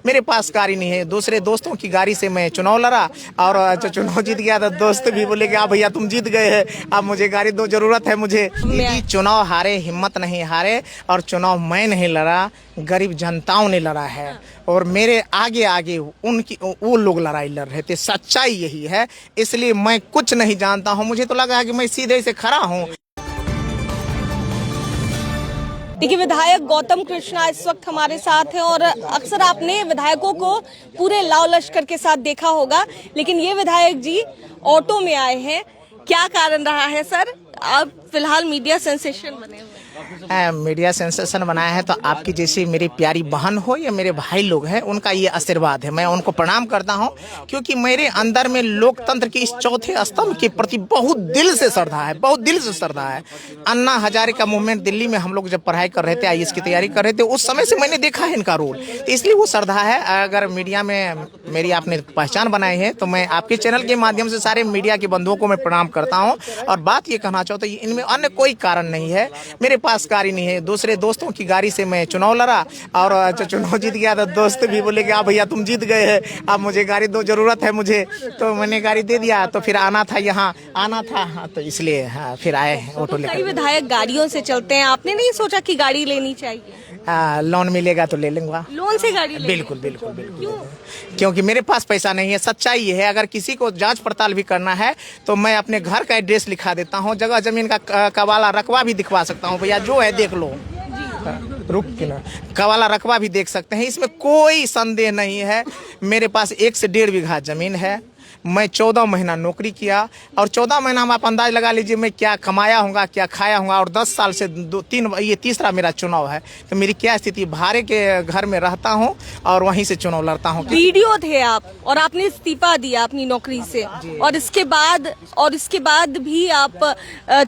मेरे पास गाड़ी नहीं है, दूसरे दोस्तों की गाड़ी से मैं चुनाव लड़ा और जो चुनाव जीत गया तो दोस्त भी बोले कि भैया तुम जीत गए हैं, अब मुझे गाड़ी दो, जरूरत है मुझे। चुनाव हारे, हिम्मत नहीं हारे, और चुनाव मैं नहीं लड़ा, गरीब जनताओं ने लड़ा है। और मेरे आगे आगे उनकी वो लोग लड़ाई लड़ रहे थे, सच्चाई यही है। इसलिए मैं कुछ नहीं जानता हूँ, मुझे तो लगा है कि मैं सीधे से खड़ा हूँ। देखिए, विधायक गौतम कृष्णा इस वक्त हमारे साथ हैं और अक्सर आपने विधायकों को पूरे लाव लश्कर के साथ देखा होगा, लेकिन ये विधायक जी ऑटो में आए हैं। क्या कारण रहा है सर? आप फिलहाल मीडिया सेंसेशन बने हुए हैं। मीडिया सेंसेशन बनाया है तो आपकी जैसी मेरी प्यारी बहन हो या मेरे भाई लोग हैं, उनका ये आशीर्वाद है। मैं उनको प्रणाम करता हूं, क्योंकि मेरे अंदर में लोकतंत्र के इस चौथे स्तंभ के प्रति बहुत दिल से श्रद्धा है, बहुत दिल से श्रद्धा है। अन्ना हजारे का मूवमेंट दिल्ली में हम लोग जब पढ़ाई कर रहे थे, आईएएस की तैयारी कर रहे थे, उस समय से मैंने देखा है इनका रोल, तो इसलिए वो श्रद्धा है। अगर मीडिया में मेरी आपने पहचान बनाई है तो मैं आपके चैनल के माध्यम से सारे मीडिया के बंधुओं को मैं प्रणाम करता हूँ। और बात ये कहना चाहता हूँ, इनमें अन्य कोई कारण नहीं है। मेरे पास गाड़ी नहीं है, दूसरे दोस्तों की गाड़ी से मैं चुनाव लड़ा और जो चुनाव जीत गया तो दोस्त भी बोले कि भैया तुम जीत गए हैं, अब मुझे गाड़ी दो, जरूरत है मुझे, तो मैंने गाड़ी दे दिया। तो फिर आना था, यहाँ आना था, तो इसलिए फिर आए ऑटो लेकर। कई विधायक गाड़ियों से चलते हैं, आपने नहीं सोचा कि गाड़ी लेनी चाहिए? लोन मिलेगा तो ले लूंगा। लोन से गाड़ी बिल्कुल बिल्कुल बिल्कुल, क्योंकि मेरे पास पैसा नहीं है। सच्चाई ये है, अगर किसी को जांच पड़ताल भी करना है तो मैं अपने घर का एड्रेस लिखा देता हूँ, जगह जमीन का कवाला रकबा भी दिखवा सकता हूँ। भैया जो है देख लो, रुक के ना, कवाला रकबा भी देख सकते हैं, इसमें कोई संदेह नहीं है। मेरे पास 1 से 1.5 बीघा जमीन है। मैं 14 महीना नौकरी किया और 14 महीना में आप अंदाज लगा लीजिए मैं क्या कमाया होगा, क्या खाया होगा। और 10 साल से ये तीसरा मेरा चुनाव है, तो मेरी क्या स्थिति, भाड़े के घर में रहता हूँ और वहीं से चुनाव लड़ता हूँ। वीडियो थे आप और आपने इस्तीफा दिया अपनी नौकरी से, और इसके बाद भी आप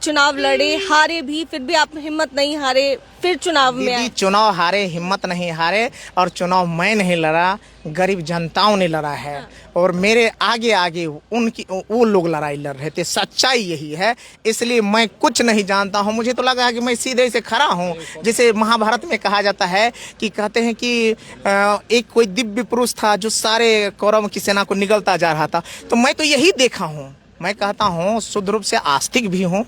चुनाव लड़े, हारे भी, फिर भी आप हिम्मत नहीं हारे, फिर चुनाव में आए। चुनाव हारे, हिम्मत नहीं हारे, और चुनाव मैं नहीं लड़ा, गरीब जनताओं ने लड़ा है। और मेरे आगे आगे उनकी वो लोग लड़ाई लड़ रहे थे, सच्चाई यही है। इसलिए मैं कुछ नहीं जानता हूँ, मुझे तो लगा है कि मैं सीधे से खड़ा हूँ। जैसे महाभारत में कहा जाता है कि कहते हैं कि एक कोई दिव्य पुरुष था जो सारे कौरव की सेना को निगलता जा रहा था, तो मैं तो यही देखा हूँ। मैं कहता हूँ शुद्ध रूप से आस्तिक भी हूँ,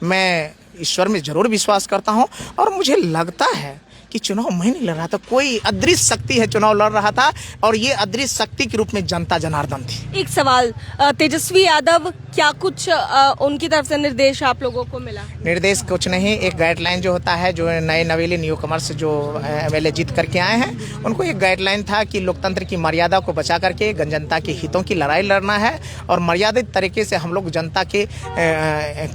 मैं ईश्वर में जरूर विश्वास करता हूँ, और मुझे लगता है कि चुनाव मैं नहीं लड़ रहा था, कोई अदृश्य शक्ति है चुनाव लड़ रहा था, और ये अदृश्य शक्ति के रूप में जनता जनार्दन थी। एक सवाल, तेजस्वी यादव, क्या कुछ उनकी तरफ से निर्देश आप लोगों को मिला? निर्देश कुछ नहीं, एक गाइडलाइन जो होता है, जो नए नवेले न्यू कमर्स जो एमएलए जीत करके आए हैं, उनको एक गाइडलाइन था कि लोकतंत्र की मर्यादा को बचा करके जनता के हितों की लड़ाई लड़ना है, और मर्यादित तरीके से हम लोग जनता के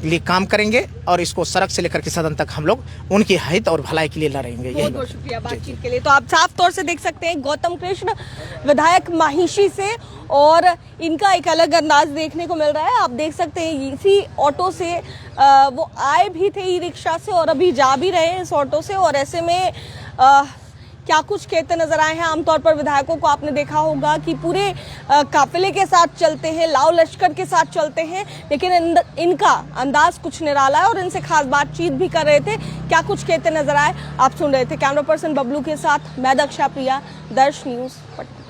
लिए काम करेंगे, और इसको सड़क से लेकर के सदन तक हम लोग उनकी हित और भलाई के लिए लड़ेंगे। बहुत बहुत शुक्रिया बातचीत के लिए। तो आप साफ तौर से देख सकते हैं गौतम कृष्ण विधायक माहिशी से, और इनका एक अलग अंदाज देखने को मिल रहा है। आप देख सकते हैं इसी ऑटो से वो आए भी थे, ई रिक्शा से, और अभी जा भी रहे हैं इस ऑटो से। और ऐसे में क्या कुछ कहते नजर आए हैं। आमतौर पर विधायकों को आपने देखा होगा कि पूरे काफिले के साथ चलते हैं, लाव लश्कर के साथ चलते हैं, लेकिन इनका अंदाज कुछ निराला है और इनसे खास बातचीत भी कर रहे थे। क्या कुछ कहते नजर आए आप सुन रहे थे। कैमरा पर्सन बबलू के साथ मैं दक्षा प्रिया, दर्श न्यूज पटना।